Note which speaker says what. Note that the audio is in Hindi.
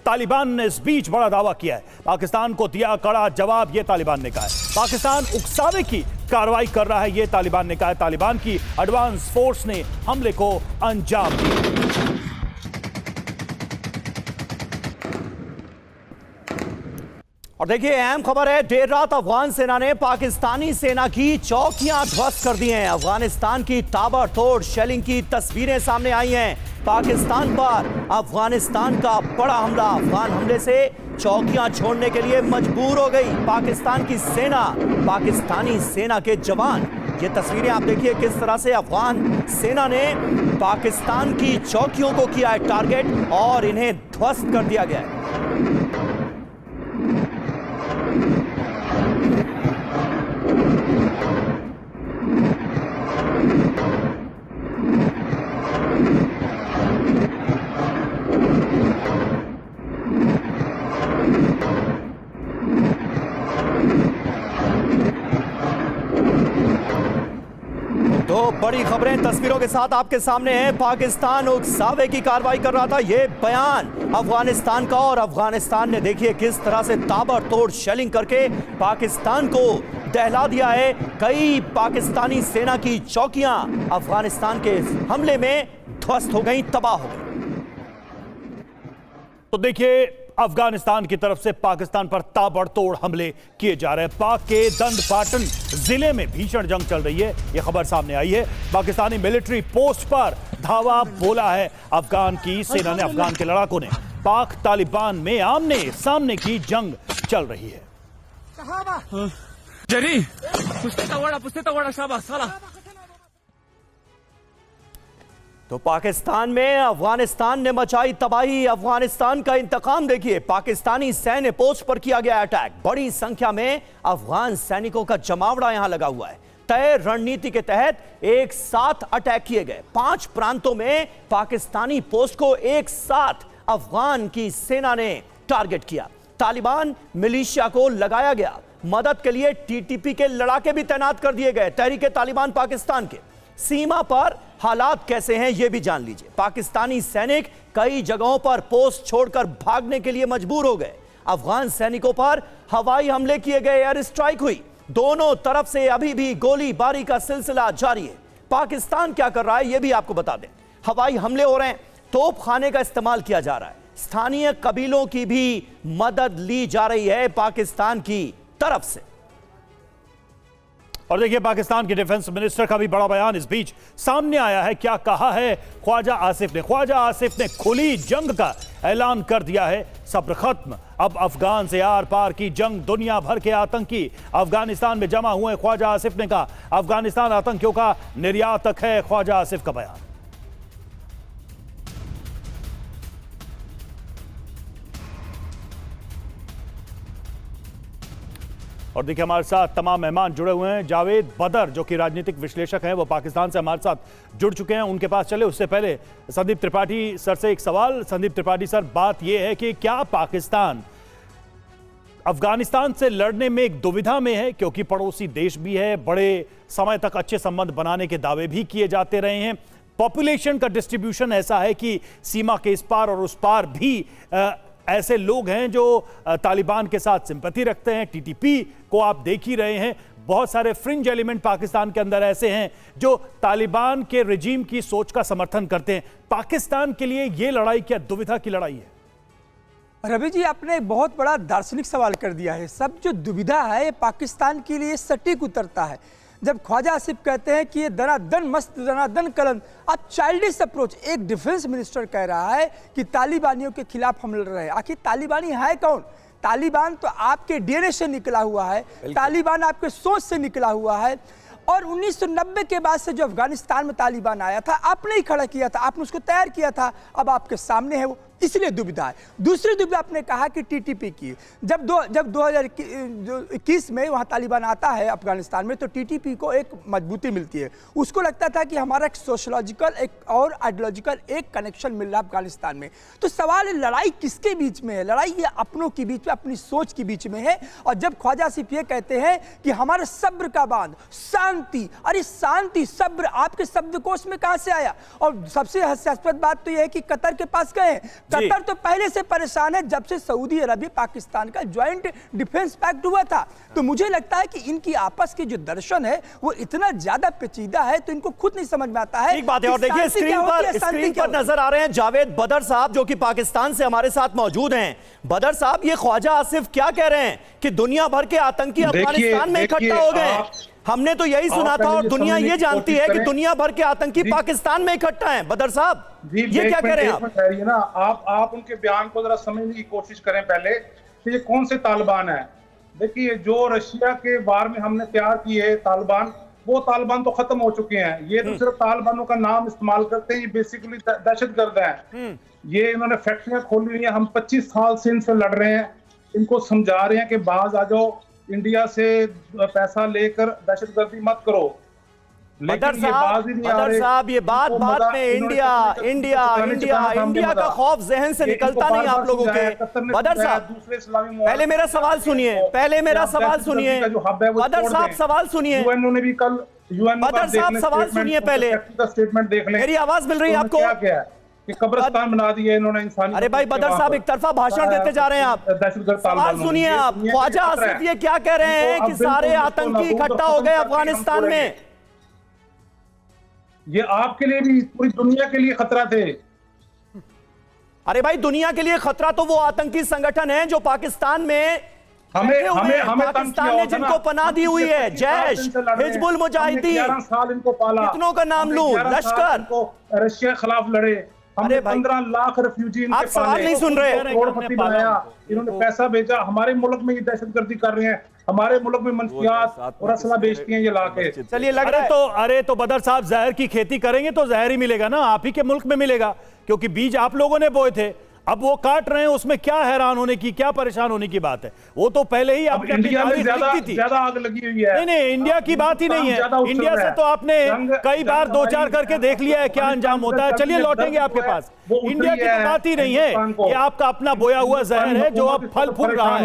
Speaker 1: तालिबान ने इस बीच बड़ा दावा किया है। पाकिस्तान को दिया कड़ा जवाब, यह तालिबान ने कहा है। पाकिस्तान उकसावे की कार्रवाई कर रहा है, यह तालिबान ने कहा है। तालिबान की एडवांस फोर्स ने हमले को अंजाम दिया। और देखिए अहम खबर है, देर रात अफगान सेना ने पाकिस्तानी सेना की चौकियां ध्वस्त कर दी हैं। अफगानिस्तान की ताबड़तोड़ शेलिंग की तस्वीरें सामने आई हैं। पाकिस्तान पर अफगानिस्तान का बड़ा हमला, अफगान हमले से चौकियां छोड़ने के लिए मजबूर हो गई पाकिस्तान की सेना, पाकिस्तानी सेना के जवान। ये तस्वीरें आप देखिए किस तरह से अफगान सेना ने पाकिस्तान की चौकियों को किया है टारगेट और इन्हें ध्वस्त कर दिया गया है। दो बड़ी खबरें तस्वीरों के साथ आपके सामने हैं। पाकिस्तान उकसावे की कार्रवाई कर रहा था, यह बयान अफगानिस्तान का, और अफगानिस्तान ने देखिए किस तरह से ताबड़तोड़ शेलिंग करके पाकिस्तान को दहला दिया है। कई पाकिस्तानी सेना की चौकियां अफगानिस्तान के हमले में ध्वस्त हो गई, तबाह हो गई। तो देखिए अफगानिस्तान की तरफ से पाकिस्तान पर ताबड़तोड़ हमले किए जा रहे हैं। पाक के दंडपाटन जिले में भीषण जंग चल रही है, यह खबर सामने आई है। पाकिस्तानी मिलिट्री पोस्ट पर धावा बोला है अफगान की सेना ने। अफगान के लड़ाकों ने पाक तालिबान में आमने सामने की जंग चल रही है। तो पाकिस्तान में अफगानिस्तान ने मचाई तबाही, अफगानिस्तान का इंतकाम देखिए। पाकिस्तानी सैन्य पोस्ट पर किया गया अटैक, बड़ी संख्या में अफगान सैनिकों का जमावड़ा यहां लगा हुआ है। तय रणनीति के तहत एक साथ अटैक किए गए। 5 प्रांतों में पाकिस्तानी पोस्ट को एक साथ अफगान की सेना ने टारगेट किया। तालिबान मिलिशिया को लगाया गया। मदद के लिए टीटीपी के लड़ाके भी तैनात कर दिए गए, तहरीके तालिबान पाकिस्तान के। सीमा पर हालात कैसे हैं यह भी जान लीजिए। पाकिस्तानी सैनिक कई जगहों पर पोस्ट छोड़कर भागने के लिए मजबूर हो गए। अफगान सैनिकों पर हवाई हमले किए गए, एयर स्ट्राइक हुई। दोनों तरफ से अभी भी गोलीबारी का सिलसिला जारी है। पाकिस्तान क्या कर रहा है यह भी आपको बता दें। हवाई हमले हो रहे हैं, तोप खाने का इस्तेमाल किया जा रहा है। स्थानीय कबीलों की भी मदद ली जा रही है पाकिस्तान की तरफ से। और देखिए पाकिस्तान के डिफेंस मिनिस्टर का भी बड़ा बयान इस बीच सामने आया है। क्या कहा है ख्वाजा आसिफ ने? ख्वाजा आसिफ ने खुली जंग का ऐलान कर दिया है। सब्र खत्म, अब अफगान से आर पार की जंग। दुनिया भर के आतंकी अफगानिस्तान में जमा हुए, ख्वाजा आसिफ ने कहा। अफगानिस्तान आतंकियों का निर्यातक है, ख्वाजा आसिफ का बयान। और देखिए हमारे साथ तमाम मेहमान जुड़े हुए हैं। जावेद बदर जो कि राजनीतिक विश्लेषक हैं, वो पाकिस्तान से हमारे साथ जुड़ चुके हैं, उनके पास चले। उससे पहले संदीप त्रिपाठी सर से एक सवाल। संदीप त्रिपाठी सर, बात यह है कि क्या पाकिस्तान अफगानिस्तान से लड़ने में एक दुविधा में है, क्योंकि पड़ोसी देश भी है, बड़े समय तक अच्छे संबंध बनाने के दावे भी किए जाते रहे हैं। पॉपुलेशन का डिस्ट्रीब्यूशन ऐसा है कि सीमा के इस पार और उस पार भी ऐसे लोग हैं जो तालिबान के साथ सिंपैथी रखते हैं। टीटीपी को आप देख ही रहे हैं। बहुत सारे फ्रिंज एलिमेंट पाकिस्तान के अंदर ऐसे हैं जो तालिबान के रेजिम की सोच का समर्थन करते हैं। पाकिस्तान के लिए यह लड़ाई क्या दुविधा की लड़ाई है?
Speaker 2: रवि जी, आपने एक बहुत बड़ा दार्शनिक सवाल कर दिया है। सब जो दुविधा है ये पाकिस्तान के लिए सटीक उतरता है। जब ख्वाजा आसिफ कहते हैं कि ये दनादन मस्त दनादन कलम, अब चाइल्डिश अप्रोच। एक डिफेंस मिनिस्टर कह रहा है कि तालिबानियों के खिलाफ हम लड़ रहे हैं। आखिर तालिबानी है कौन? तालिबान तो आपके डीएनए से निकला हुआ है, तालिबान आपके सोच से निकला हुआ है। और 1990 के बाद से जो अफगानिस्तान में तालिबान आया था, आपने ही खड़ा किया था, आपने उसको तैयार किया था, अब आपके सामने है वो, इसलिए दुविधा है। दूसरी दुविधा आपने कहा कि टीटीपी की। जब 2021 में वहाँ तालिबान आता है अफगानिस्तान में, तो टीटीपी को एक मजबूती मिलती है। उसको लगता था कि हमारा एक सोशलॉजिकल एक और आइडियोलॉजिकल एक कनेक्शन मिल रहा है अफगानिस्तान में। तो सवाल है लड़ाई किसके बीच में है? लड़ाई ये अपनों के बीच में, अपनी सोच के बीच में है। और जब ख्वाजा आसिफ ये कहते हैं कि हमारे सब्र का बांध, शांति, अरे शांति सब्र आपके शब्दकोश में कहां से आया? और सबसे हास्यास्पद बात तो यह है कि कतर के पास गए,
Speaker 1: जी।
Speaker 2: कतर तो पहले से परेशान है जब से सऊदी अरबिया पाकिस्तान का ज्वाइंट डिफेंस पैक्ट हुआ था। तो मुझे लगता है कि इनकी आपस की जो दर्शन है वो इतना ज्यादा पेचीदा है, तो इनको खुद नहीं समझ में आता है।
Speaker 1: ठीक बात है। और देखिए स्क्रीन पर नजर आ रहे हैं जावेद बदर साहब, जो कि पाकिस्तान से हमारे साथ मौजूद हैं। बदर साहब, ये ख्वाजा आसिफ क्या कह रहे हैं कि दुनिया भर के आतंकी अफगानिस्तान में इकट्ठा हो गए? हमने तो यही सुना था, और दुनिया ये जानती है कि दुनिया भर के आतंकी पाकिस्तान में इकट्ठा हैं। बदर साहब, ये क्या कह रहे हैं आप?
Speaker 3: आप उनके बयान को जरा समझने की कोशिश करें पहले कि ये कौन से तालिबान है। देखिए, जो रशिया के वार में हमने तैयार किए तालिबान, वो तालिबान तो खत्म हो चुके हैं। ये तो सिर्फ तालिबानों का नाम इस्तेमाल करते हैं। ये बेसिकली दहशतगर्द हैं। ये इन्होंने फैक्ट्रियां खोली हुई हैं। हम 25 साल से इनसे लड़ रहे हैं, इनको समझा रहे हैं कि बाज आ जाओ, इंडिया से पैसा लेकर दहशतगर्दी मत करो।
Speaker 1: बदर साहब, ये बात में इंडिया का खौफ जहन से निकलता नहीं आप लोगों के। बदर साहब, पहले मेरा सवाल सुनिए। बदर साहब, सवाल सुनिए। बदर साहब, सवाल सुनिए पहले।
Speaker 3: स्टेटमेंट देख लें।
Speaker 1: मेरी आवाज मिल रही है आपको?
Speaker 3: क्या कि कब्रिस्तान बना दिए इन्होंने इंसानी।
Speaker 1: अरे भाई बदर साहब, एक तरफा भाषण देते जा रहे हैं आप। सवाल सुनिए आप। ख्वाजा आसिफ ये क्या कह रहे हैं कि सारे आतंकी इकट्ठा हो गए अफगानिस्तान में?
Speaker 3: ये आपके लिए भी, पूरी दुनिया के लिए खतरा थे।
Speaker 1: अरे भाई, दुनिया के लिए खतरा तो वो आतंकी संगठन है जो पाकिस्तान में पाकिस्तान ने जिनको पनाह दी हुई है। जैश, हिजबुल मुजाहिदीन,
Speaker 3: 11 साल इनको पाला।
Speaker 1: कितनों का नाम लूं? लश्कर,
Speaker 3: रशिया के खिलाफ लड़े। हमने 15 लाख रेफ्यूजी इनके
Speaker 1: आप सवाल नहीं सुन रहे।
Speaker 3: करोड़पति बनाया, इन्होंने पैसा भेजा। हमारे मुल्क में ये दहशतगर्दी कर रहे हैं, हमारे मुल्क में मंशियात और असला बेचती हैं ये लाके।
Speaker 1: चलिए, लग रहा है
Speaker 4: अरे तो बदर साहब, जहर की खेती करेंगे तो जहर ही मिलेगा ना, आप ही के मुल्क में मिलेगा, क्योंकि बीज आप लोगों ने बोए थे। अब वो काट रहे हैं, उसमें क्या हैरान होने की, क्या परेशान होने की बात है? वो तो पहले ही आपने
Speaker 3: इंडिया में ज्यादा आग लगी हुई है।
Speaker 4: नहीं, इंडिया की बात ही नहीं है। इंडिया से तो आपने कई बार 2-4 करके देख लिया है क्या अंजाम होता है। चलिए, लौटेंगे आपके पास। इंडिया की तो बात ही नहीं है, ये आपका अपना बोया हुआ जहर है जो अब फल फूल रहा है।